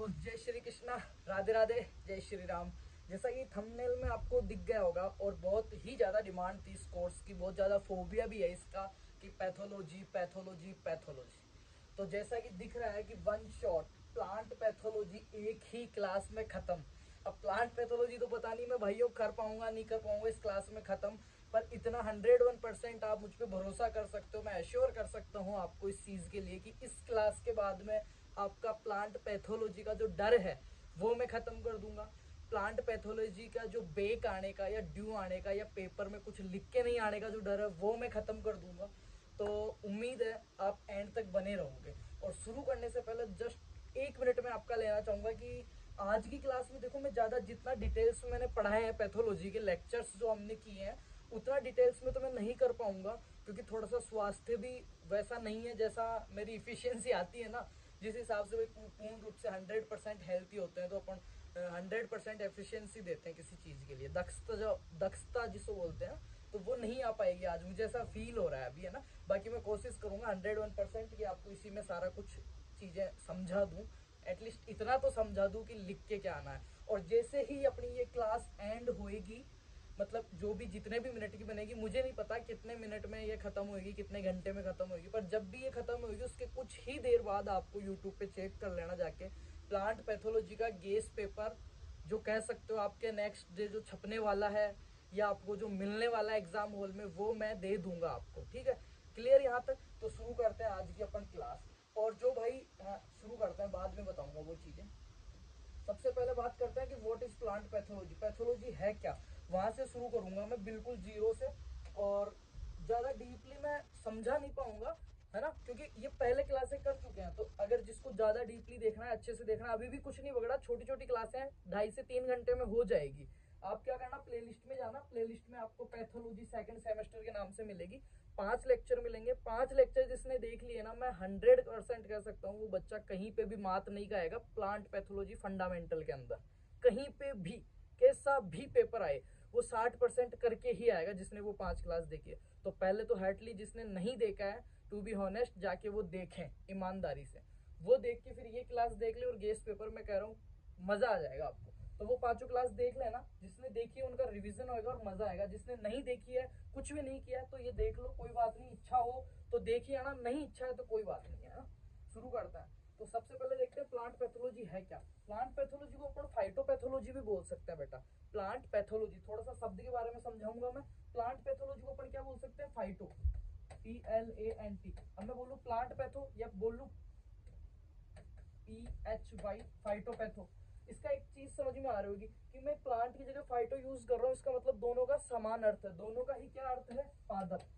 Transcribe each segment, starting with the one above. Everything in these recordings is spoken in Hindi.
तो जय श्री कृष्णा, राधे राधे, जय श्री राम। जैसा कि थंबनेल में आपको दिख गया होगा और बहुत ही ज़्यादा डिमांड थी इस कोर्स की, बहुत ज़्यादा फोबिया भी है इसका कि पैथोलॉजी पैथोलॉजी पैथोलॉजी। तो जैसा कि दिख रहा है कि वन शॉट प्लांट पैथोलॉजी एक ही क्लास में ख़त्म। अब प्लांट पैथोलॉजी तो पता नहीं मैं भाइयों कर पाऊंगा नहीं कर पाऊंगा इस क्लास में ख़त्म, पर इतना 101% आप मुझ पर भरोसा कर सकते हो, मैं एश्योर कर सकता हूँ आपको इस चीज़ के लिए कि इस क्लास के बाद में आपका प्लांट पैथोलॉजी का जो डर है वो मैं ख़त्म कर दूंगा। प्लांट पैथोलॉजी का जो बेक आने का या ड्यू आने का या पेपर में कुछ लिख के नहीं आने का जो डर है वो मैं ख़त्म कर दूंगा। तो उम्मीद है आप एंड तक बने रहोगे। और शुरू करने से पहले जस्ट 1 मिनट में आपका लेना चाहूँगा कि आज की क्लास में देखो, मैं ज़्यादा जितना डिटेल्स में मैंने पढ़ाए हैं पैथोलॉजी के लेक्चर्स जो हमने किए हैं उतना डिटेल्स में तो मैं नहीं कर पाऊंगा, क्योंकि थोड़ा सा स्वास्थ्य भी वैसा नहीं है जैसा मेरी इफिशियंसी आती है ना। जिस हिसाब से पूर्ण रूप से 100% हेल्थी होते हैं तो अपन 100% एफिशिएंसी देते हैं किसी चीज़ के लिए, दक्षता जिसको बोलते हैं, तो वो नहीं आ पाएगी आज, मुझे ऐसा फील हो रहा है अभी, है ना। बाकी मैं कोशिश करूंगा 101% कि आपको इसी में सारा कुछ चीज़ें समझा दूँ, एटलीस्ट इतना तो समझा दूँ कि लिख के क्या आना है। और जैसे ही अपनी ये क्लास एंड होएगी, मतलब जो भी जितने भी मिनट की बनेगी, मुझे नहीं पता कितने मिनट में ये खत्म होगी, कितने घंटे में खत्म होगी, पर जब भी ये खत्म होगी उसके कुछ ही देर बाद आपको यूट्यूब पे चेक कर लेना जाके प्लांट पैथोलॉजी का गेस पेपर, जो कह सकते हो आपके नेक्स्ट डे जो छपने वाला है या आपको जो मिलने वाला है एग्जाम हॉल में, वो मैं दे दूंगा आपको। ठीक है, क्लियर यहाँ तक? तो शुरू करते हैं आज की अपन क्लास। और जो भाई शुरू करते हैं, बाद में बताऊंगा वो चीजें। सबसे पहले बात करते हैं कि what is plant pathology, pathology है क्या, वहां से शुरू करूंगा मैं बिल्कुल जीरो से। और ज्यादा डीपली मैं समझा नहीं पाऊंगा, है ना, क्योंकि ये पहले क्लासें कर चुके हैं। तो अगर जिसको ज्यादा डीपली देखना है, अच्छे से देखना है, अभी भी कुछ नहीं बगड़ा, छोटी छोटी क्लासें हैं, 2.5 से 3 घंटे में हो जाएगी। आप क्या करना, प्लेलिस्ट में जाना, प्लेलिस्ट में आपको पैथोलॉजी सेकंड सेमेस्टर के नाम से मिलेगी, 5 लेक्चर मिलेंगे। 5 लेक्चर जिसने देख लिए ना, मैं 100% कह सकता हूँ वो बच्चा कहीं पे भी मात नहीं खाएगा प्लांट पैथोलॉजी फंडामेंटल के अंदर। कहीं पे भी कैसा भी पेपर आए वो 60% करके ही आएगा जिसने वो 5 क्लास देखी है। तो पहले तो हार्टली जिसने नहीं देखा है, टू बी हॉनेस्ट, जाके वो देखें ईमानदारी से, वो देख के फिर ये क्लास देख ले, और गेस्ट पेपर में कह रहा हूँ मजा आ जाएगा आपको। तो वो 5 क्लास देख लेना, जिसने देखी है उनका रिवीजन होगा और मजा आएगा। जिसने नहीं देखी है, कुछ भी नहीं किया है, तो ये देख लो, कोई बात नहीं, इच्छा हो तो देखिए आना, नहीं इच्छा है तो कोई बात नहीं है ना। शुरू करता है। तो सबसे पहले देखते हैं प्लांट पैथोलॉजी है क्या। प्लांट पैथोलॉजी को अपन फाइटोपैथोलॉजी भी बोल सकते हैं बेटा। प्लांट पैथोलॉजी, थोड़ा सा शब्द के बारे में समझाऊंगा मैं। प्लांट पैथोलॉजी को अपन क्या बोल सकते हैं, फाइटो, PLANT। अब मैं बोलूं प्लांट पैथो या बोलूं PHY, फाइटोपैथो, इसका एक चीज समझ में आ रही होगी कि मैं प्लांट की जगह फाइटो यूज कर रहा हूँ, इसका मतलब दोनों का समान अर्थ है, दोनों का ही क्या अर्थ है, पादप।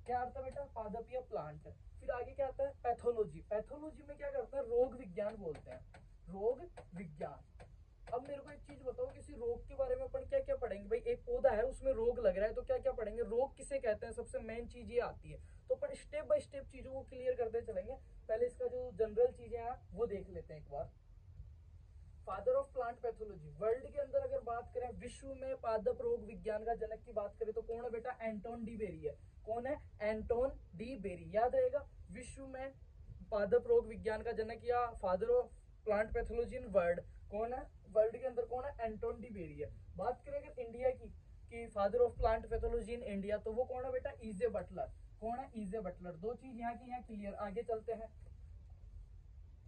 क्या अर्थ है बेटा, पादप या प्लांट। फिर आगे क्या आता है, पैथोलॉजी। पैथोलॉजी में क्या करता है, रोग विज्ञान बोलते हैं, रोग विज्ञान। अब मेरे को एक चीज बताओ, किसी रोग के बारे में अपन क्या क्या पढ़ेंगे भाई। एक पौधा है उसमें रोग लग रहा है तो क्या क्या पढ़ेंगे, रोग किसे कहते हैं, सबसे मेन चीज ये आती है। तो अपन स्टेप बाय स्टेप चीजों को क्लियर करते चलेंगे। पहले इसका जो जनरल चीजें हैं वो देख लेते हैं एक बार। Father of plant pathology, world के अंदर अगर बात करें, विश्व में पादप रोग विज्ञान का जनक की बात करें तो कौन है बेटा, एंटोन डी बेरी है। कौन है, एंटोन डी बेरी, याद रहेगा। विश्व में पादप रोग विज्ञान का जनक या father of plant pathology in world कौन है, वर्ल्ड के अंदर कौन है, एंटोन डी बेरी है। बात करें अगर इंडिया की कि father of plant pathology in India, तो वो कौन है बेटा, इजे बटलर। कौन है, इजे बटलर। दो चीज यहाँ की यहाँ क्लियर। आगे चलते हैं,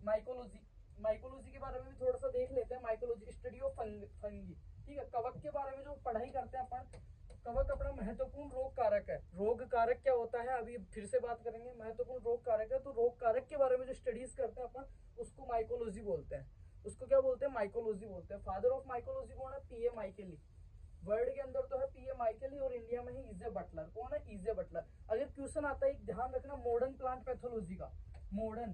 माइकोलॉजी। माइकोलॉजी के बारे में भी थोड़ा सा देख लेते हैं। Mycology, study of fungi. ठीक है, कवक के बारे में जो पढ़ाई करते हैं अपन, कवक अपना महत्वपूर्ण रोग कारक है। रोग कारक क्या होता है अभी फिर से बात करेंगे, महत्वपूर्ण रोग कारक है। तो रोग कारक के बारे में जो स्टडीज करते हैं अपन, उसको माइकोलॉजी बोलते हैं। उसको क्या बोलते हैं, माइकोलॉजी बोलते हैं। फादर ऑफ माइकोलॉजी कौन है, पीए माइकेली। वर्ल्ड के अंदर तो है पीए माइकेली और इंडिया में ही इजे बटलर। कौन है, इजे बटलर। अगर क्वेश्चन आता है, एक ध्यान रखना, मॉडर्न प्लांट पैथोलॉजी का, मॉडर्न,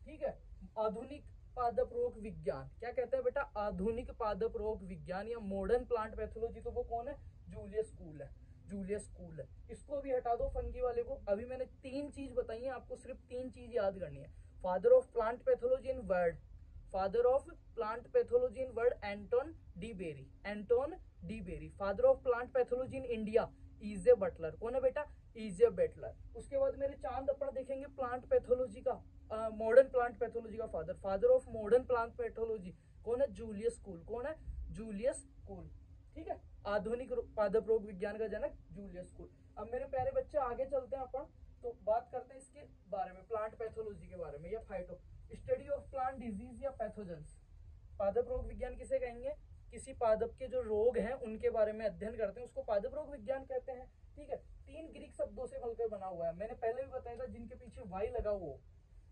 ठीक है, आधुनिक पादप रोग विज्ञान, क्या कहते हैं बेटा, आधुनिक पादप रोग विज्ञान या मॉडर्न प्लांट पैथोलॉजी, तो वो कौन है, जूलियस स्कूल है। जूलियस स्कूल है। इसको भी हटा दो फंगी वाले को। अभी मैंने 3 चीज बताई है, आपको सिर्फ 3 चीज याद करनी है। Father of plant pathology in world, father of plant pathology in world Anton de Bary, Anton de Bary. Father of plant pathology in India, E J Butler. कौन है बेटा, इजे बटलर। उसके बाद मेरे चांद अपन देखेंगे प्लांट पैथोलॉजी का। मॉडर्न प्लांट पैथोलॉजी का father of modern plant pathology कौन है? Julius cool. कौन है? Julius cool. ठीक है, आधुनिक पादप रोग विज्ञान का जनक जूलियस कूल। अब मेरे प्यारे बच्चे आगे चलते हैं अपन, तो बात करते हैं इसके बारे में, प्लांट पैथोलॉजी के बारे में या phyto study of plant disease या पैथोजेंस। पादप रोग विज्ञान किसे कहेंगे? किसी पादप के जो रोग हैं उनके बारे में अध्ययन करते हैं, उसको पादप रोग विज्ञान कहते हैं। ठीक है, 3 ग्रीक शब्दों से मिलकर बना हुआ है। मैंने पहले भी बताया था, जिनके पीछे वाई लगा हो,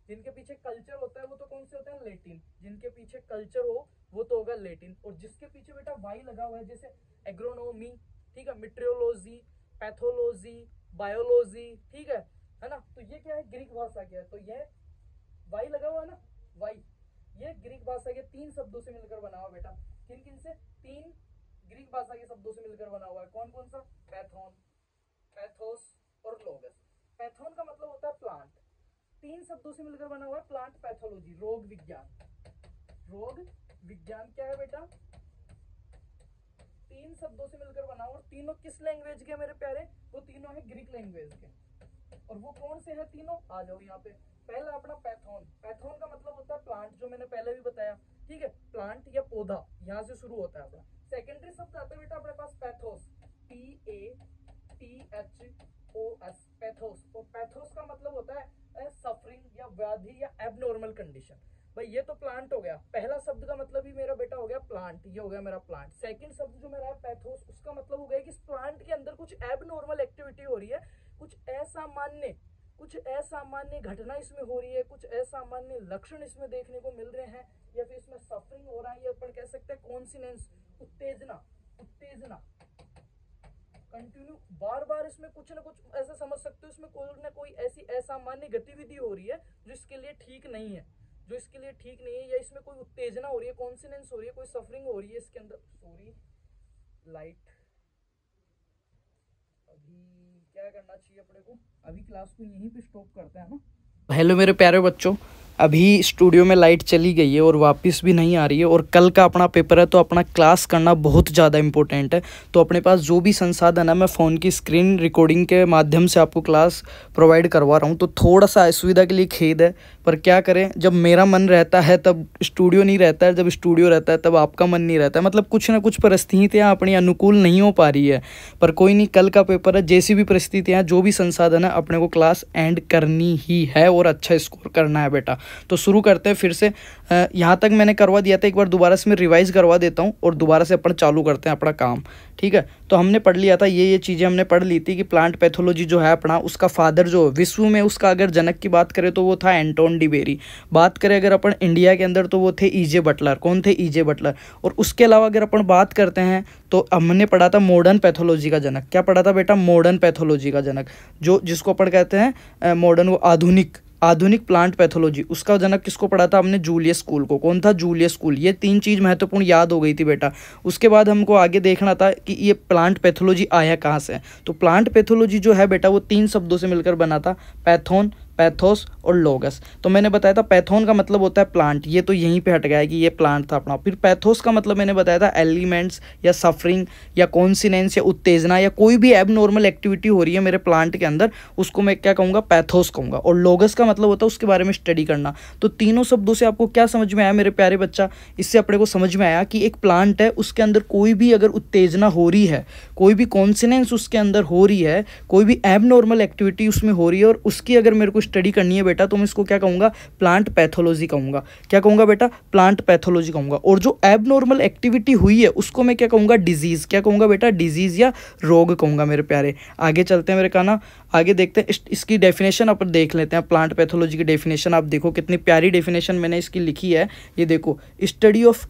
जिनके पीछे कल्चर होता है वो तो कौन से होते हैं? लेटिन। जिनके पीछे कल्चर हो वो तो होगा लेटिन, और जिसके पीछे बेटा वाई लगा हुआ है, जैसे एग्रोनोमी, ठीक है, मिट्रियोलॉजी, पैथोलॉजी, बायोलॉजी, ठीक है ना, तो ये क्या है? ग्रीक भाषा क्या है? तो ये वाई लगा हुआ है ना, वाई, ये ग्रीक भाषा के 3 शब्दों से मिलकर बना हुआ बेटा। किन किन से? 3 ग्रीक भाषा के शब्दों से मिलकर बना हुआ है। कौन कौन सा? पैथोन, पैथोस और लोगस। पैथोन का मतलब होता है प्लांट, 3 शब्दों से मिलकर बना हुआ है प्लांट पैथोलॉजी, रोग विज्ञान। रोग विज्ञान क्या है बेटा? 3 शब्दों से मिलकर बना हुआ, और तीनों किस लैंग्वेज के मेरे प्यारे? वो तीनों है ग्रीक लैंग्वेज के। और वो कौन से हैं तीनों? आ जाओ यहाँ पे। पहला अपना पैथोन। पैथोन का मतलब होता है प्लांट, जो मैंने पहले भी बताया। ठीक है, प्लांट या पौधा, यहाँ से शुरू होता है अपना। सेकेंडरी शब्द आता है बेटा अपने पास पैथोस, PATHOS, पैथोस। और पैथोस का मतलब होता है सफरिंग या व्याधि या एबनॉर्मल कंडीशन। भाई ये तो प्लांट हो गया, पहला शब्द का मतलब ही मेरा बेटा हो गया प्लांट, ये हो गया मेरा प्लांट। सेकंड शब्द जो मेरा है पैथोस, उसका मतलब हो गया कि इस प्लांट के अंदर कुछ एबनॉर्मल एक्टिविटी हो रही है, कुछ असामान्य घटना इसमें हो रही है, कुछ असामान्य लक्षण इसमें देखने को मिल रहे हैं, या फिर इसमें सफरिंग हो रहा है, या अपन कह सकते हैं कॉन्सिनेंस, उत्तेजना कंटिन्यू, बार बार इसमें कुछ ना कुछ ऐसा समझ सकते हो, इसमें कोई ना कोई ऐसी असामान्य गतिविधि हो रही है जो इसके लिए ठीक नहीं है, या इसमें कोई उत्तेजना हो रही है, कॉन्सिनेंस हो रही है, कोई सफरिंग हो रही है इसके अंदर। सॉरी लाइट, अभी क्या करना चाहिए अपने को? अभी क्लास को यहीं पे स्टॉप करते हैं ना। हेलो मेरे प्यारे बच्चों, अभी स्टूडियो में लाइट चली गई है और वापस भी नहीं आ रही है, और कल का अपना पेपर है, तो अपना क्लास करना बहुत ज़्यादा इंपॉर्टेंट है। तो अपने पास जो भी संसाधन है, मैं फ़ोन की स्क्रीन रिकॉर्डिंग के माध्यम से आपको क्लास प्रोवाइड करवा रहा हूँ। तो थोड़ा सा असुविधा के लिए खेद है, पर क्या करें, जब मेरा मन रहता है तब स्टूडियो नहीं रहता है, जब स्टूडियो रहता है तब आपका मन नहीं रहता है। मतलब कुछ ना कुछ परिस्थितियाँ अपनी अनुकूल नहीं हो पा रही है, पर कोई नहीं, कल का पेपर है, जैसी भी परिस्थितियाँ, जो भी संसाधन है, अपने को क्लास एंड करनी ही है और अच्छा स्कोर करना है बेटा। तो शुरू करते हैं फिर से। यहाँ तक मैंने करवा दिया था, एक बार दोबारा से मैं रिवाइज करवा देता हूँ और दोबारा से अपन चालू करते हैं अपना काम। ठीक है, तो हमने पढ़ लिया था, ये चीज़ें हमने पढ़ ली थी कि प्लांट पैथोलॉजी जो है अपना, उसका फादर जो विश्व में उसका अगर जनक की बात करें तो वो था एंटोन डी बेरी। बात करें अगर अपन इंडिया के अंदर तो वो थे ईजे बटलर। कौन थे? E J Butler. और उसके अलावा अगर अपन बात करते हैं तो हमने पढ़ा था मॉडर्न पैथोलॉजी का जनक। क्या पढ़ा था बेटा? मॉडर्न पैथोलॉजी का जनक, जो जिसको अपन कहते हैं मॉडर्न, वो आधुनिक प्लांट पैथोलॉजी, उसका जनक किसको पढ़ा था हमने? जूलियस कूल को। कौन था? Julius cool. ये 3 चीज़ महत्वपूर्ण याद हो गई थी बेटा। उसके बाद हमको आगे देखना था कि ये प्लांट पैथोलॉजी आया कहाँ से। तो प्लांट पैथोलॉजी जो है बेटा वो 3 शब्दों से मिलकर बना था, पैथोन, पैथोस और लोगस। तो मैंने बताया था पैथोन का मतलब होता है प्लांट, ये तो यहीं पे हट गया है कि ये प्लांट था अपना। फिर पैथोस का मतलब मैंने बताया था एलिमेंट्स या सफरिंग या कॉन्सिनेंस या उत्तेजना या कोई भी एबनॉर्मल एक्टिविटी हो रही है मेरे प्लांट के अंदर, उसको मैं क्या कहूँगा? पैथोस कहूँगा। और लोगस का मतलब होता है उसके बारे में स्टडी करना। तो तीनों शब्दों से आपको क्या समझ में आया मेरे प्यारे बच्चा? इससे अपने को समझ में आया कि एक प्लांट है, उसके अंदर कोई भी अगर उत्तेजना हो रही है, कोई भी कॉन्सिनेंस उसके अंदर हो रही है, कोई भी एबनॉर्मल एक्टिविटी उसमें हो रही है, और उसकी अगर मेरे को स्टडी करनी है बेटा, तो मैं इसको क्या कहूँगा? प्लांट पैथोलॉजी कहूँगा। क्या कहूँगा बेटा? प्लांट पैथोलॉजी कहूँगा। और जो एबनॉर्मल एक्टिविटी हुई है उसको मैं क्या कहूँगा? डिजीज़। क्या कहूँगा बेटा? डिजीज़ या रोग कहूँगा मेरे प्यारे। आगे चलते हैं मेरे काना, आगे देखते हैं इसकी डेफिनेशन अपन देख लेते हैं। प्लांट पैथोलॉजी की डेफिनेशन आप देखो, कितनी प्यारी डेफिनेशन मैंने इसकी लिखी है। ये देखो, study of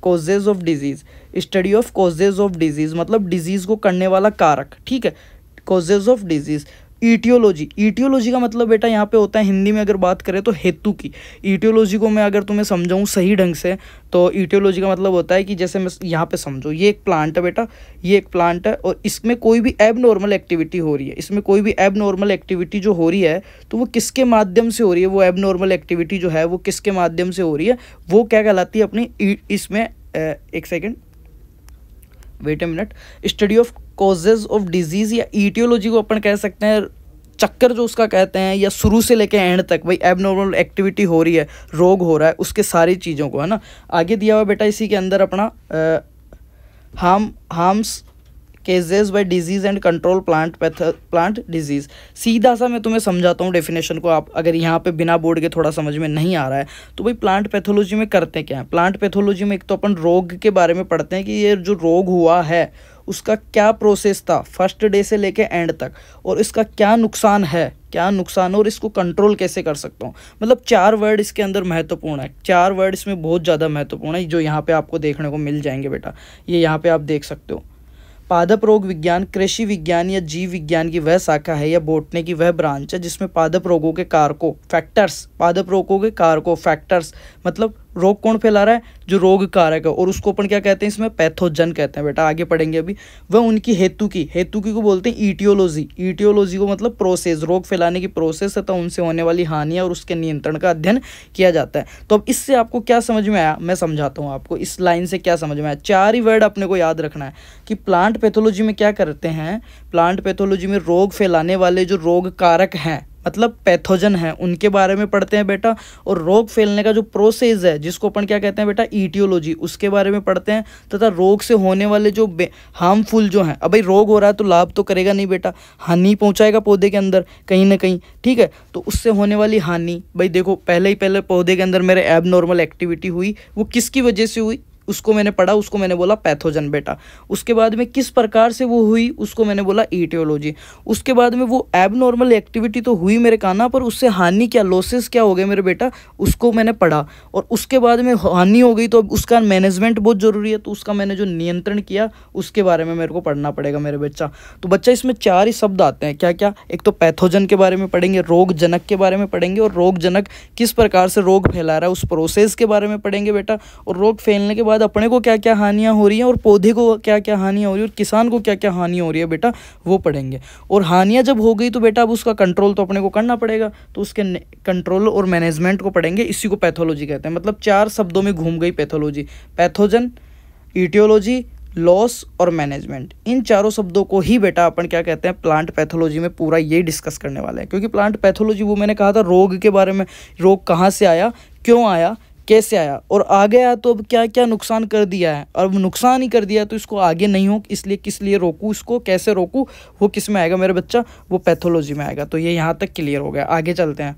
causes of disease. Study of causes of disease मतलब डिजीज़ को करने वाला कारक। ठीक है, कॉजेज ऑफ डिजीज़। ईटियोलॉजी का मतलब बेटा यहाँ पे होता है, हिंदी में अगर बात करें तो हेतु की। ईटियोलॉजी को मैं अगर तुम्हें समझाऊँ सही ढंग से, तो ईटियोलॉजी का मतलब होता है कि जैसे मैं यहाँ पे समझो, ये एक प्लांट है बेटा, ये एक प्लांट है, और इसमें कोई भी एबनॉर्मल एक्टिविटी हो रही है, इसमें कोई भी एबनॉर्मल एक्टिविटी जो हो रही है, तो वो किसके माध्यम से हो रही है? वो एबनॉर्मल एक्टिविटी जो है वो किसके माध्यम से हो रही है? वो क्या कहलाती है अपनी इसमें, एक second, wait a minute. Study of causes of disease या ईटियोलॉजी को अपन कह सकते हैं चक्कर जो उसका कहते हैं, या शुरू से लेके एंड तक भाई एबनॉर्मल एक्टिविटी हो रही है, रोग हो रहा है, उसके सारी चीज़ों को, है ना। आगे दिया हुआ बेटा इसी के अंदर अपना harms causes by disease and control plant disease. सीधा सा मैं तुम्हें समझाता हूँ डेफिनेशन को, आप अगर यहाँ पे बिना बोर्ड के थोड़ा समझ में नहीं आ रहा है तो भाई प्लांट पैथोलॉजी में करते क्या है। प्लांट पैथोलॉजी में एक तो अपन रोग के बारे में पढ़ते हैं कि ये जो रोग हुआ है उसका क्या प्रोसेस था फर्स्ट डे से लेके एंड तक, और इसका क्या नुकसान है, क्या नुकसान, और इसको कंट्रोल कैसे कर सकता हूँ। मतलब 4 वर्ड इसके अंदर महत्वपूर्ण है, 4 वर्ड इसमें बहुत ज़्यादा महत्वपूर्ण है जो यहाँ पे आपको देखने को मिल जाएंगे बेटा। ये यहाँ पे आप देख सकते हो। पादप रोग विज्ञान कृषि विज्ञान या जीव विज्ञान की वह शाखा है या बॉटनी की वह ब्रांच है जिसमें पादप रोगों के कारकों फैक्टर्स, पादप रोगों के कारकों फैक्टर्स मतलब रोग कौन फैला रहा है, जो रोग कारक है, और उसको अपन क्या कहते हैं इसमें पैथोजन कहते हैं बेटा, आगे पढ़ेंगे अभी। वह उनकी हेतु की को बोलते हैं ईटियोलॉजी। ईटियोलॉजी को मतलब प्रोसेस, रोग फैलाने की प्रोसेस तथा उनसे होने वाली हानियां और उसके नियंत्रण का अध्ययन किया जाता है। तो अब इससे आपको क्या समझ में आया, मैं समझाता हूँ आपको इस लाइन से क्या समझ में आया। 4 ही वर्ड अपने को याद रखना है कि प्लांट पैथोलॉजी में क्या करते हैं। प्लांट पैथोलॉजी में रोग फैलाने वाले जो रोग कारक हैं मतलब पैथोजन है उनके बारे में पढ़ते हैं बेटा, और रोग फैलने का जो प्रोसेस है जिसको अपन क्या कहते हैं बेटा ईटियोलॉजी, उसके बारे में पढ़ते हैं, तथा रोग से होने वाले जो हार्मफुल जो हैं। अब भाई रोग हो रहा है तो लाभ तो करेगा नहीं बेटा, हानि पहुंचाएगा पौधे के अंदर कहीं ना कहीं, ठीक है। तो उससे होने वाली हानि, भाई देखो पहले पौधे के अंदर मेरे एबनॉर्मल एक्टिविटी हुई, वो किसकी वजह से हुई उसको मैंने पढ़ा, उसको मैंने बोला पैथोजन बेटा। उसके बाद में किस प्रकार से वो हुई उसको मैंने बोला ईटियोलॉजी। उसके बाद में वो एबनॉर्मल एक्टिविटी तो हुई मेरे काना पर, उससे हानि क्या, लॉसेस क्या हो गए मेरे बेटा, उसको मैंने पढ़ा। और उसके बाद में हानि हो गई तो अब उसका मैनेजमेंट बहुत ज़रूरी है, तो उसका मैंने जो नियंत्रण किया उसके बारे में मेरे को पढ़ना पड़ेगा मेरे बच्चा। तो बच्चा इसमें 4 ही शब्द आते हैं, क्या क्या, एक तो पैथोजन के बारे में पढ़ेंगे, रोग जनक के बारे में पढ़ेंगे, और रोग जनक किस प्रकार से रोग फैला रहा है उस प्रोसेस के बारे में पढ़ेंगे बेटा, और रोग फैलने के बाद अपने को क्या क्या हानियां हो रही हैं और पौधे को क्या क्या हानियां हो रही है और किसान को क्या क्या हानि हो रही है बेटा, वो पढ़ेंगे। और हानियां जब हो गई तो बेटा अब उसका कंट्रोल तो अपने को करना पड़ेगा, तो उसके कंट्रोल और मैनेजमेंट को पढ़ेंगे, इसी को पैथोलॉजी कहते हैं। मतलब 4 शब्दों में घूम गई पैथोलॉजी, पैथोजन, ईटियोलॉजी, लॉस और मैनेजमेंट। इन चारों शब्दों को ही बेटा अपन क्या कहते हैं प्लांट पैथोलॉजी में पूरा ये डिस्कस करने वाले हैं। क्योंकि प्लांट पैथोलॉजी वो मैंने कहा था रोग के बारे में, रोग कहाँ से आया, क्यों आया, कैसे आया, और आ गया तो अब क्या क्या नुकसान कर दिया है, और नुकसान ही कर दिया तो इसको आगे नहीं हो, इसलिए किस लिए रोकूँ, इसको कैसे रोकूँ, वो किस में आएगा मेरे बच्चा, वो पैथोलॉजी में आएगा। तो ये यहाँ तक क्लियर हो गया। आगे चलते हैं,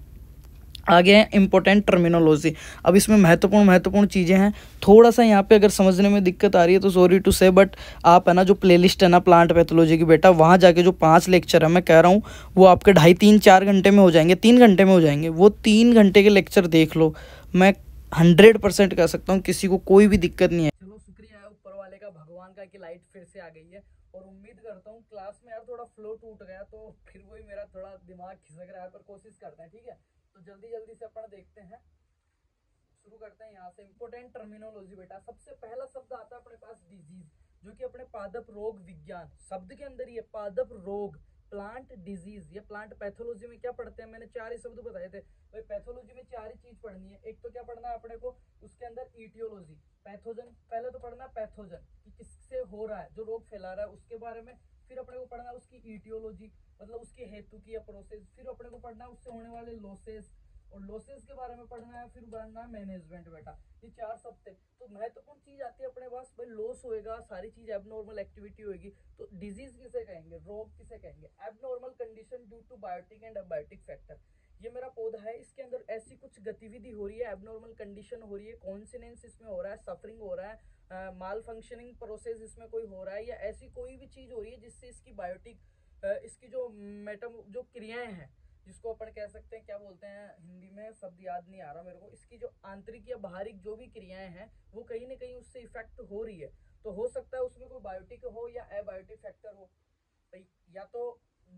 आगे है इंपॉर्टेंट टर्मिनोलॉजी। अब इसमें महत्वपूर्ण चीज़ें हैं। थोड़ा सा यहाँ पे अगर समझने में दिक्कत आ रही है तो सॉरी टू से, बट आप है ना जो प्लेलिस्ट है ना प्लांट पैथोलॉजी की बेटा, वहाँ जाके जो 5 लेक्चर है मैं कह रहा हूँ वो आपके 2.5, 3, 4 घंटे में हो जाएंगे, 3 घंटे में हो जाएंगे। वो 3 घंटे के लेक्चर देख लो, मैं 100% कह सकता हूँ किसी को कोई भी दिक्कत नहीं है। चलो शुक्रिया है ऊपर वाले का, भगवान का, कि लाइट फिर से आ गई है। और उम्मीद करता हूँ क्लास में यार थोड़ा फ्लो टूट गया तो फिर वही मेरा थोड़ा दिमाग खिसक रहा है, पर कोशिश करते हैं, ठीक है। तो जल्दी से अपन देखते हैं, शुरू करते हैं यहाँ से। इंपोर्टेंट टर्मिनोलॉजी बेटा, सबसे पहला शब्द आता है अपने पास डिजीज, जो कि अपने पादप रोग विज्ञान शब्द के अंदर ही है, पादप रोग, प्लांट डिजीज। ये प्लांट पैथोलॉजी में क्या पढ़ते हैं, मैंने 4 ही शब्द बताए थे भाई। पैथोलॉजी में 4 ही चीज पढ़नी है। एक तो क्या पढ़ना है अपने को, उसके अंदर ईटियोलॉजी, पैथोजन, पहले तो पढ़ना है पैथोजन कि किससे हो रहा है, जो रोग फैला रहा है उसके बारे में। फिर अपने को पढ़ना है उसकी ईटियोलॉजी मतलब उसके हेतु की या प्रोसेस। फिर अपने को पढ़ना है उससे होने वाले लॉसेस, और लॉसेस के बारे में पढ़ना है। फिर पढ़ना है मैनेजमेंट बेटा। ये 4 शब्द थे। तो महत्वपूर्ण चीज आती है अपने पास भाई, लॉस होएगा, सारी चीज एबनॉर्मल एक्टिविटी होगी। तो डिजीज किसे कहेंगे, रोग किसे कहेंगे, abnormal condition due to biotic and abiotic factor. ये मेरा पौधा है, इसके अंदर ऐसी कुछ गतिविधि हो रही है, एबनॉर्मल कंडीशन हो रही है, कॉन्सिनेंस इसमें हो रहा है, सफरिंग हो रहा है, माल फंक्शनिंग प्रोसेस इसमें कोई हो रहा है, या ऐसी कोई भी चीज हो रही है जिससे इसकी बायोटिक, इसकी जो जो क्रियाएं हैं, जिसको अपन कह सकते हैं, क्या बोलते हैं हिंदी में, शब्द याद नहीं आ रहा मेरे को, इसकी जो आंतरिक या बाहरिक जो भी क्रियाएं हैं वो कहीं ना कहीं उससे इफेक्ट हो रही है। तो हो सकता है उसमें कोई बायोटिक हो या एबायोटिक फैक्टर हो, या तो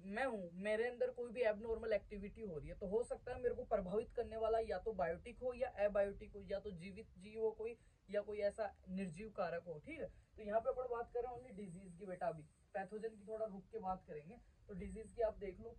मैं हूँ, मेरे अंदर कोई भी एबनॉर्मल एक्टिविटी हो रही है, तो हो सकता है मेरे को प्रभावित करने वाला या तो बायोटिक हो या एबायोटिक हो, या तो जीवित जीव हो कोई, या कोई ऐसा निर्जीव कारक हो, ठीक है। तो यहाँ पे अपन बात कर रहे हैं ओनली डिजीज की बेटा, अभी पैथोजन की थोड़ा रुक के बात करेंगे। तो डिजीज की आप देख लो,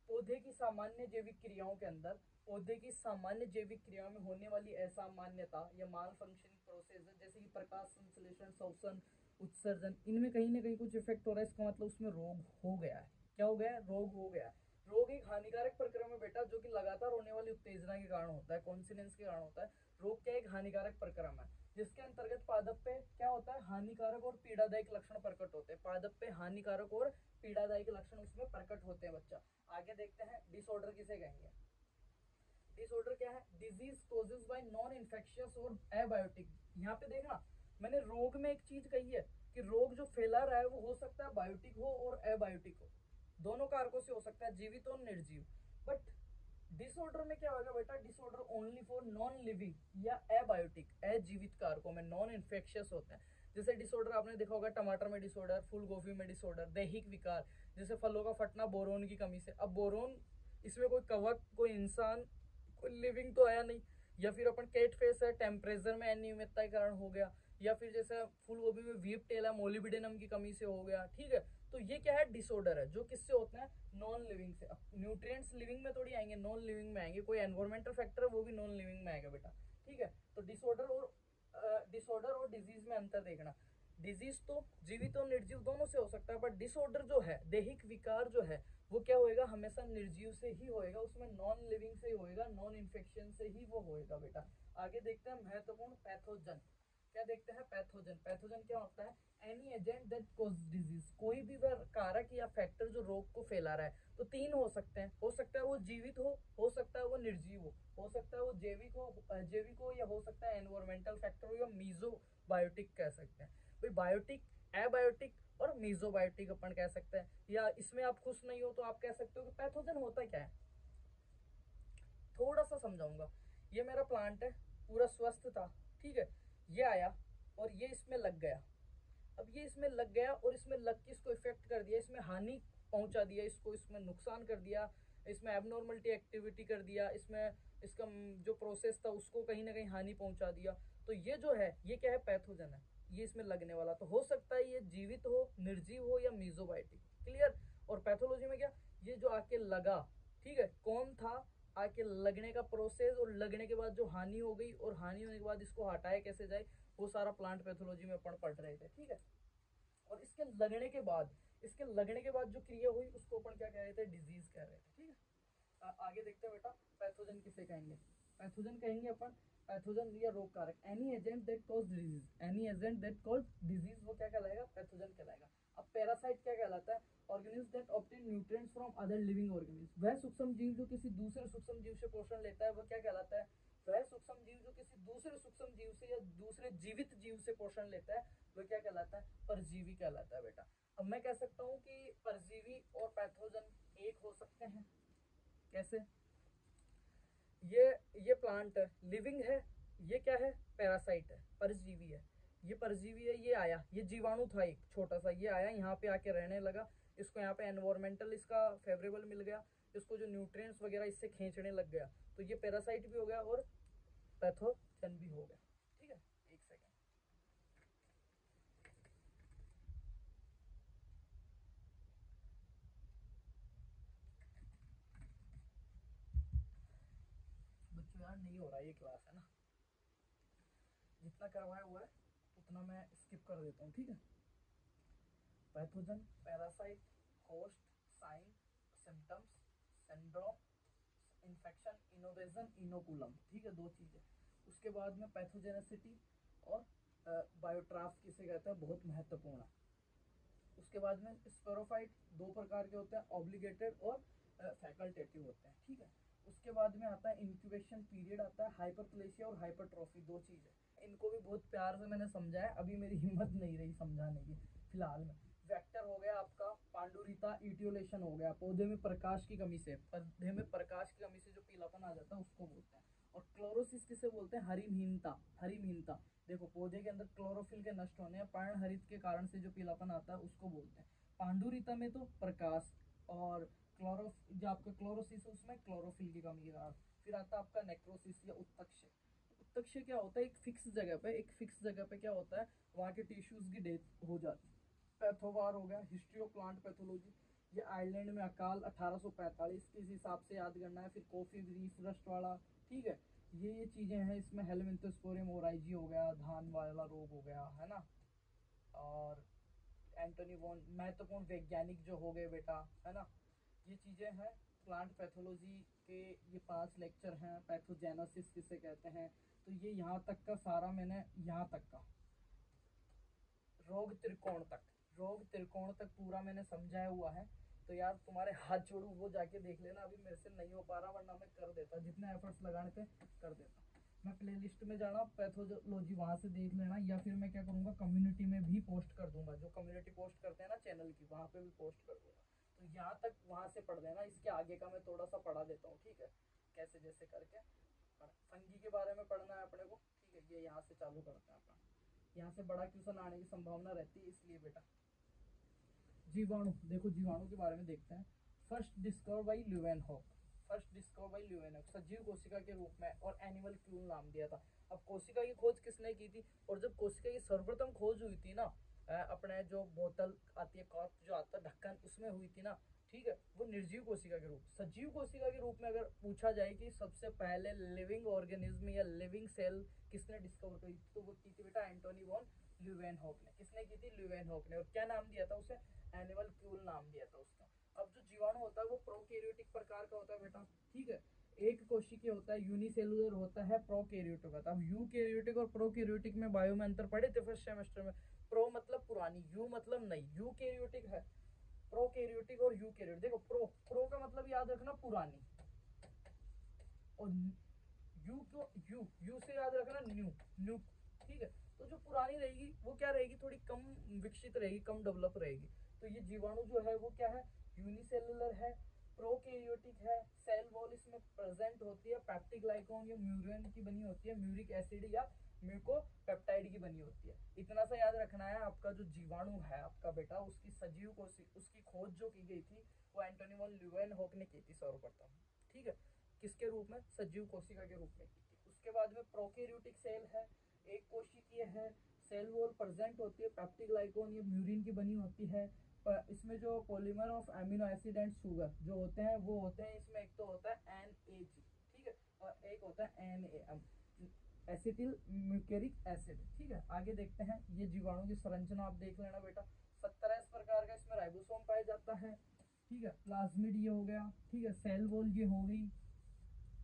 पौधे की सामान्य जैविक क्रियाओं के अंदर, पौधे की सामान्य जैविक क्रियाओं में होने वाली असामान्यता या माल फंक्शनिंग प्रोसेस, जैसे कि प्रकाश संश्लेषण, श्वसन, उत्सर्जन, इनमें कहीं ना कहीं कुछ इफेक्ट हो रहा है, इसका मतलब उसमें रोग हो गया है। क्या हो गया है, रोग हो गया है। रोग एक हानिकारक प्रक्रम है बेटा, जो कि लगातार होने वाली उत्तेजना के कारण होता है, कॉन्सिनेंस के कारण होता है। रोग क्या एक हानिकारक प्रक्रम है, जिसके अंतर्गत पादप पे क्या होता है, हानिकारक और पीड़ादायक लक्षण प्रकट होते हैं। पादप पे हानिकारक और पीड़ादायक लक्षण उसमें प्रकट होते हैं बच्चा। आगे देखते हैं डिसऑर्डर किसे कहेंगे। डिसऑर्डर क्या है, disease causes bye non infectious और एबायोटिक। यहाँ पे देखना, मैंने रोग में एक चीज कही है कि रोग जो फैला रहा है वो हो सकता है बायोटिक हो और एबायोटिक हो, दोनों कारकों से हो सकता है, जीवित और निर्जीव। बट डिसऑर्डर में क्या होगा बेटा, disorder only for non living या एबायोटिक, अजीवित कारकों में, नॉन इन्फेक्शियस होते हैं। जैसे डिसऑर्डर आपने देखा होगा, टमाटर में डिसऑर्डर, फूल गोभी में डिसऑर्डर, दैहिक विकार जैसे फलों का फटना बोरोन की कमी से। अब बोरोन, इसमें कोई कवक, कोई इंसान, कोई लिविंग तो आया नहीं। या फिर अपन कैट फेस है, टेम्परेचर में अनियमितता के कारण हो गया। या फिर जैसे फूल गोभी में वीप टेल है, मोलिबिडेनम की कमी से हो गया। ठीक है, तो ये क्या है, डिसऑर्डर है, जो किससे होते हैं, नॉन लिविंग से। अब न्यूट्रिएंट्स लिविंग में थोड़ी आएंगे, नॉन लिविंग में आएंगे। कोई एनवायरमेंटल फैक्टर है वो भी नॉन लिविंग में आएगा बेटा। ठीक है, तो डिसऑर्डर और डिजीज में अंतर देखना। डिजीज तो जीवित और निर्जीव दोनों से हो सकता है, बट डिसऑर्डर जो है, दैहिक विकार जो है, वो क्या होएगा, हमेशा निर्जीव से ही होएगा, उसमें नॉन लिविंग से ही होएगा, नॉन इन्फेक्शन से ही वो होएगा बेटा। आगे देखते हैं महत्वपूर्ण पैथोजन। क्या देखते हैं, पैथोजन। पैथोजन क्या होता है, any agent that cause disease, कोई भी वह कारक या फैक्टर जो रोग को फैला रहा है। तो तीन हो सकते हैं, हो सकता है वो जीवित हो सकता है वो निर्जीव हो सकता है वो जैविक हो, या हो सकता है एनवायरमेंटल फैक्टर हो, या मीजो बायोटिक कह सकते हैं। भाई बायोटिक, एबायोटिक और मीजोबायोटिक अपन कह सकते हैं। या इसमें आप खुश नहीं हो तो आप कह सकते हो कि पैथोजन होता क्या है। थोड़ा सा समझाऊंगा। ये मेरा प्लांट है, पूरा स्वस्थ था, ठीक है, ये आया और ये इसमें लग गया। अब ये इसमें लग गया और इसमें लग के इसको इफेक्ट कर दिया, इसमें हानि पहुंचा दिया, इसको इसमें नुकसान कर दिया, इसमें एबनॉर्मलिटी एक्टिविटी कर दिया, इसमें इसका जो प्रोसेस था उसको कहीं ना कहीं हानि पहुंचा दिया। तो ये जो है, ये क्या है, पैथोजन है, ये इसमें लगने वाला। तो हो सकता है ये जीवित हो, निर्जीव हो, या मीजोबाइटिक। क्लियर। और पैथोलॉजी में क्या, ये जो आके लगा, ठीक है, कौन था, आके लगने का प्रोसेस, और लगने के बाद जो हानि हो गई, और हानि होने के बाद इसको हटाए कैसे जाए, वो सारा प्लांट पैथोलॉजी में अपन पढ़ रहे थे। ठीक है, और इसके लगने के बाद जो क्रिया हुई उसको अपन क्या कह रहे थे, डिजीज कह रहे थे। ठीक है, आगे देखते हैं बेटा, पैथोजन किसे कहेंगे। पैथोजन कहेंगे अपन, पैथोजन या रोग कारक, any agent that cause disease, any agent that cause disease, वो क्या कहलाएगा, पैथोजन कहलाएगा। अब पैरासाइट क्या कहलाता है, organism that obtain nutrients from other living organism, वह सूक्ष्म जीव जो किसी दूसरे सूक्ष्म जीव से पोषण लेता है, वो क्या कहलाता है, वह सूक्ष्म जीव जो किसी दूसरे सूक्ष्म जीव से या दूसरे जीवित जीव से पोषण लेता है, वो क्या कहलाता है, परजीवी कहलाता है बेटा। अब मैं कह सकता हूँ कि परजीवी और पैथोजन एक हो सकते हैं। कैसे, ये प्लांट लिविंग है, ये क्या है, पैरासाइट है, परजीवी है। ये परजीवी है, ये आया, ये जीवाणु था एक छोटा सा, ये आया यहाँ पे आके रहने लगा, इसको यहाँ पे एनवायरमेंटल इसका फेवरेबल मिल गया, इसको जो न्यूट्रिएंट्स वगैरह इससे खींचने लग गया, तो ये पैरासाइट भी हो गया और पैथोजन भी हो गया। ठीक है, एक सेकेंड। बच्चों यार नहीं हो रहा ये क्लास है ना, जितना करवाया हुआ है उतना मैं स्किप कर देता हूँ। ठीक है, pathogen, parasite, host, sign, symptoms, syndrome, infection, innovation, inoculum. ठीक है, दो चीजें। उसके बाद में पैथोजेनेसिटी और बायोट्राफ किसे कहते हैं, बहुत महत्वपूर्ण है। उसके बाद में स्पोरोफाइट दो प्रकार के होते हैं, ऑब्लिगेटेड और फैकल्टेटिव होते हैं। ठीक है, उसके बाद में आता है इंक्यूबेशन पीरियड, आता है हाइपरप्लेसिया और हाइपरट्रॉफी, दो चीज है। इनको भी बहुत प्यार से मैंने समझाया, अभी मेरी हिम्मत नहीं रही समझाने की फिलहाल में। वेक्टर हो गया आपका पांडुरिता, इटियोलेशन हो गया, पौधे में प्रकाश की कमी से, पौधे में प्रकाश की कमी से जो पीलापन आ जाता है उसको बोलते हैं। और क्लोरोसिस किसे बोलते हैं, हरिमहीनता, हरिमहीनता। देखो पौधे के अंदर क्लोरोफिल के नष्ट होने या पर्णहरित के कारण से जो पीलापन आता है उसको बोलते हैं। पांडुरिता में तो प्रकाश, और जो आपका क्लोरोसिस है उसमें क्लोरोफिल की कमी के कारण। फिर आता है आपका नेक्रोसिस या उत्तक्षय। उत्तक्षय क्या होता है, एक फिक्स जगह पे क्या होता है, वहाँ के टिश्यूज की डेथ हो जाती है। पैथोवार हो गया, हिस्ट्री ऑफ प्लांट पैथोलॉजी, ये आयरलैंड में अकाल 1845 के हिसाब से याद करना है। फिर कॉफी रीफ रस्ट वाला, ठीक है, ये चीजें हैं इसमें। हेलमिंथोस्पोरियम ओराइजी हो गया, धान वाला रोग हो गया, है ना। और एंटोनी वॉन, महत्वपूर्ण वैज्ञानिक जो हो गए बेटा, है ना, ये चीजें हैं प्लांट पैथोलॉजी के ये 5 लेक्चर हैं, पैथोजेनोसिस किसे कहते हैं, तो ये यहाँ तक का सारा मैंने, यहाँ तक का रोग त्रिकोण तक पूरा मैंने समझाया हुआ है। तो यार तुम्हारे हाथ जोड़ू, वो जाके देख लेना, अभी मेरे से नहीं हो पा रहा, वरना मैं कर देता, जितने एफर्ट्स लगाने थे कर देता। मैं प्लेलिस्ट में जाना, पैथोलॉजी वहां से देख लेना, या फिर मैं क्या करूंगा, कम्युनिटी में भी पोस्ट कर दूंगा, जो कम्युनिटी पोस्ट करते हैं ना चैनल की, वहां पे भी पोस्ट कर दूंगा। तो यहाँ तक वहां से पढ़ देना, इसके आगे का मैं थोड़ा सा पढ़ा देता हूँ, ठीक है, कैसे जैसे करके। फंगी के बारे में पढ़ना है अपने को, ठीक है, ये यहाँ से चालू करते हैं अपना। यहाँ से बड़ा क्वेश्चन आने की संभावना रहती है, इसलिए बेटा जीवाणु, देखो जीवाणु के बारे में देखते हैं। फर्स्ट डिस्कवर बाई ल्यूवेनहॉक, सजीव कोशिका के रूप में, और एनिमल क्यूल नाम दिया था। अब कोशिका की खोज किसने की थी, और जब कोशिका की सर्वप्रथम खोज हुई थी ना, अपने जो बोतल आती है, कॉर्क जो आता है ढक्कन, उसमें हुई थी ना, ठीक है, वो निर्जीव कोशिका के रूप। सजीव कोशिका के रूप में अगर पूछा जाए कि सबसे पहले लिविंग ऑर्गेनिज्म या लिविंग सेल किसने डिस्कवर करी, तो वो की थी बेटा एंटोनी वॉन ल्यूवेनहॉक ने। किसने की थी, ल्यूवेनहॉक ने। और क्या नाम दिया था उसे, एनिमल क्यूल नाम दिया था उसका। अब जो जीवाणु होता है वो प्रोकैरियोटिक प्रकार का होता है बेटा, ठीक है, एक कोशिकीय होता है, यूनिसेलुलर होता है, प्रोकैरियोटिक होता है। अब यूकैरियोटिक और प्रोकैरियोटिक में बायो में अंतर पढ़े थे फर्स्ट सेमेस्टर में। प्रो मतलब पुरानी, यू मतलब नई, यूकैरियोटिक है, प्रोकैरियोटिक और यूकैरियोटिक। देखो प्रो का मतलब याद रखना पुरानी, और यू से याद रखना न्यू, ठीक है। तो जो पुरानी रहेगी वो क्या रहेगी, थोड़ी कम विकसित रहेगी, कम डेवलप रहेगी। तो ये जीवाणु जो है वो क्या है, यूनिसेलुलर है, प्रोकैरियोटिक है, सेल वॉल इसमें प्रेजेंट होती है, पेप्टिग्लाइकॉन या म्यूरेन की बनी होती है, म्यूरिक एसिड या म्यूकोपेप्टाइड की बनी होती है। इतना सा याद रखना है। आपका जो जीवाणु है आपका बेटा, उसकी सजीव को उसकी खोज जो की गई थी वो एंटोनी वॉन ल्यूवेनहॉक ने की थी सर्वप्रथम, ठीक है, किसके रूप में, सजीव कोशिका के रूप में की थी। उसके बाद में प्रोकैरियोटिक सेल है, एक कोशिकीय है, सेल वॉल प्रेजेंट होती है, पेप्टिग्लाइकॉन या म्यूरिन की बनी होती है। इसमें जो polymer of amino acid and sugar जो होते हैं वो होते हैं, इसमें एक तो होता है NAG, ठीक है, और एक होता है NAM, एसिटिल म्यूकेरिक एसिड, ठीक है। आगे देखते हैं, ये जीवाणु की संरचना आप देख लेना बेटा। 17 इस प्रकार का इसमें राइबोसोम पाया जाता है, ठीक है, प्लाज्मिड ये हो गया, ठीक है, सेल वॉल ये हो गई,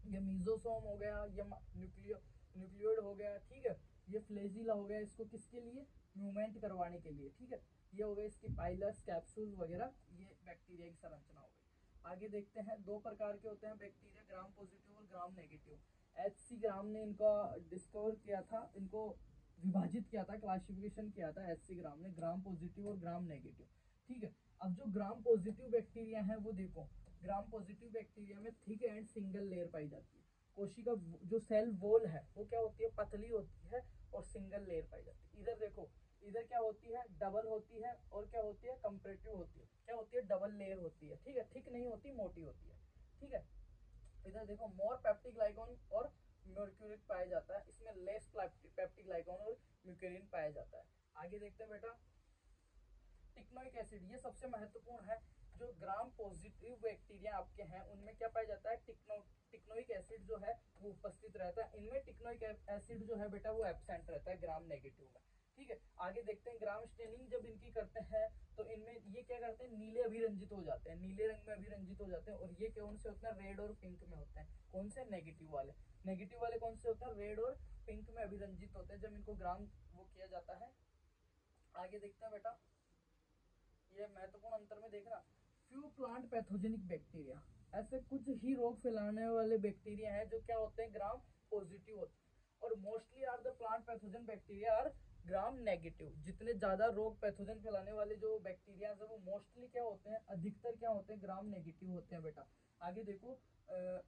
ये मीजोसोम हो गया, ये न्यूक्लियोइड हो गया, ठीक है, ये फ्लेजिला हो गया, इसको किसके लिए, मूवमेंट करवाने के लिए, ठीक है। ये हो गए इसकी पाइलस, कैप्सूल वगैरह, ये बैक्टीरिया की संरचना हो गई। आगे देखते हैं, 2 प्रकार के होते हैं बैक्टीरिया, ग्राम पॉजिटिव और ग्राम नेगेटिव। HC ग्राम ने इनका डिस्कवर किया था, इनको विभाजित किया था, क्लासिफिकेशन किया था HC ग्राम ने, ग्राम पॉजिटिव और ग्राम नेगेटिव, ठीक है। अब जो ग्राम पॉजिटिव बैक्टीरिया है वो देखो, ग्राम पॉजिटिव बैक्टीरिया में थिक एंड सिंगल लेयर पाई जाती है। कोशिका जो सेल वॉल है वो क्या होती है, पतली होती है और सिंगल लेयर पाई जाती है। इधर देखो, इधर क्या होती है, डबल होती है, और क्या होती है, कंपैरेटिव होती है। क्या होती है, डबल लेयर होती है, ठीक है, थिक नहीं होती, मोटी होती है, ठीक है। इधर देखो, मोर पेप्टिक ग्लाइकॉन और म्यूक्यूरिन पाया जाता है, इसमें लेस पेप्टिक ग्लाइकॉन और म्यूक्यूरिन पाया जाता है। आगे देखते हैं बेटा, टिक्नोइक एसिड, ये सबसे महत्वपूर्ण है। जो ग्राम पॉजिटिव बैक्टीरिया आपके हैं उनमें क्या पाया जाता है, टिक्नोइक एसिड जो है वो उपस्थित रहता है। इनमें टिक्नोइक एसिड जो है बेटा वो एब्सेंट रहता है ग्राम नेगेटिव में, ठीक है। आगे देखते हैं, ग्राम स्टेनिंग जब इनकी करते हैं तो इनमें ये क्या करते हैं, नीले अभिरंजित हो जाते हैं, नीले रंग में अभिरंजित हो जाते हैं। और ये कौन से होते हैं, रेड और पिंक में होते हैं। कौन से, नेगेटिव वाले। नेगेटिव वाले कौन से होते हैं, रेड और पिंक में अभिरंजित होते हैं जब इनको ग्राम वो किया जाता है। आगे देखते हैं बेटा, ये महत्वपूर्ण अंतर में देखना, फ्यू प्लांट पैथोजेनिक बैक्टीरिया, ऐसे कुछ ही रोग फैलाने वाले बैक्टीरिया हैं जो क्या होते हैं, ग्राम पॉजिटिव होते हैं। और mostly are the plant pathogen bacteria are Gram negative. जितने ज्यादा रोग पैथोजन फैलाने वाले जो बैक्टीरिया है वो मोस्टली क्या होते हैं, अधिकतर क्या होते हैं, ग्राम नेगेटिव होते हैं बेटा। आगे देखो,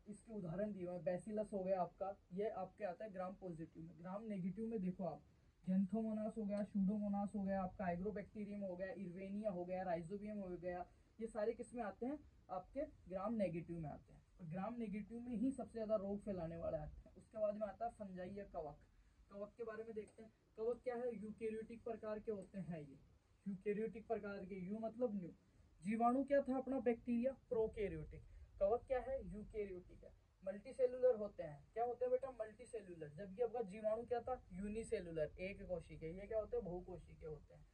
इसके उदाहरण दिए हुए, बैसिलस हो गया आपका, ये आपके आता है ग्राम पॉजिटिव में। ग्राम नेगेटिव में देखो आप, जेंथोमोनास हो गया, शूडोमोनास हो गया, आपका आइग्रोबैक्टीरियम हो गया, इर्वेनिया हो गया, राइजोबियम हो गया, ये सारे किस में आते हैं, आपके ग्राम नेगेटिव में आते हैं। और ग्राम नेगेटिव में ही सबसे ज्यादा रोग फैलाने वाले आते हैं। उसके बाद में आता है फंजाई या कवक। कवक के बारे में देखते हैं। कवक क्या है, यूकेरियोटिक प्रकार के होते हैं ये, यूकेरियोटिक प्रकार के, यू मतलब न्यू। जीवाणु क्या था अपना, बैक्टीरिया, प्रोकैरियोटिक। कवक क्या है, यूकेरियोटिक है। मल्टी सेलुलर होते हैं, क्या होते हैं बेटा, मल्टी सेलुलर। जबकि आपका जीवाणु क्या था, यूनिसेलुलर, एक कोशिकीय। ये क्या होते हैं, बहुकोशिकीय होते हैं,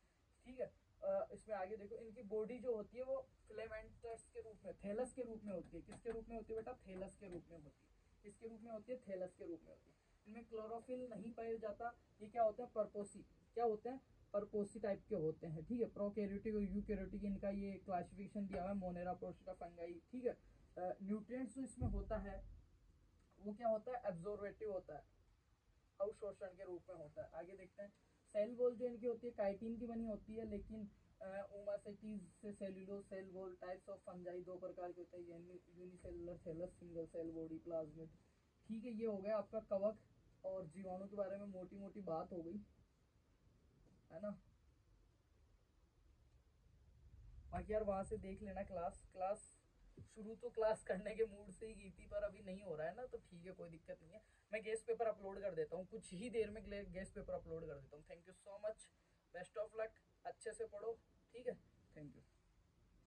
ठीक है। इसमें आगे देखो, इनकी बॉडी जो होती है वो फिलामेंटस के रूप में, थैलस के रूप में होती है। किसके रूप में होती है बेटा? थैलस के रूप में होती है। किसके रूप में होती है? थैलस के रूप में होती है। इनमें क्लोरोफिल नहीं पाया जाता। ये क्या होते हैं? परपोसी। क्या होते हैं? परपोसी टाइप के होते हैं, ठीक है। प्रोकैरियोटिक और यूकैरियोटिक इनका ये क्लासिफिकेशन दिया हुआ है, मोनेरा, प्रोस्टा, फंगाई, ठीक है। न्यूट्रिएंट्स जो इसमें होता है वो क्या होता है? एब्जॉर्बेटिव होता है, अवशोषण के रूप में होता है। आगे देखते हैं। सेल वॉल जो इनकी होती है काइटिन की बनी होती है, लेकिन ओमासाइटीज से cellulose cell wall. Types of fungi दो प्रकार के होते हैं, unicellular thallus, single cell body, plasmid, ठीक है। ये हो गया आपका कवक और जीवाणु के बारे में मोटी मोटी बात हो गई, है ना। बाकी यार वहां से देख लेना क्लास। क्लास शुरू तो क्लास करने के मूड से ही की थी, पर अभी नहीं हो रहा है ना, तो ठीक है, कोई दिक्कत नहीं है। मैं गेस्ट पेपर अपलोड कर देता हूँ, कुछ ही देर में गेस्ट पेपर अपलोड कर देता हूँ। Thank you so much, best of luck, अच्छे से पढ़ो, ठीक है। Thank you.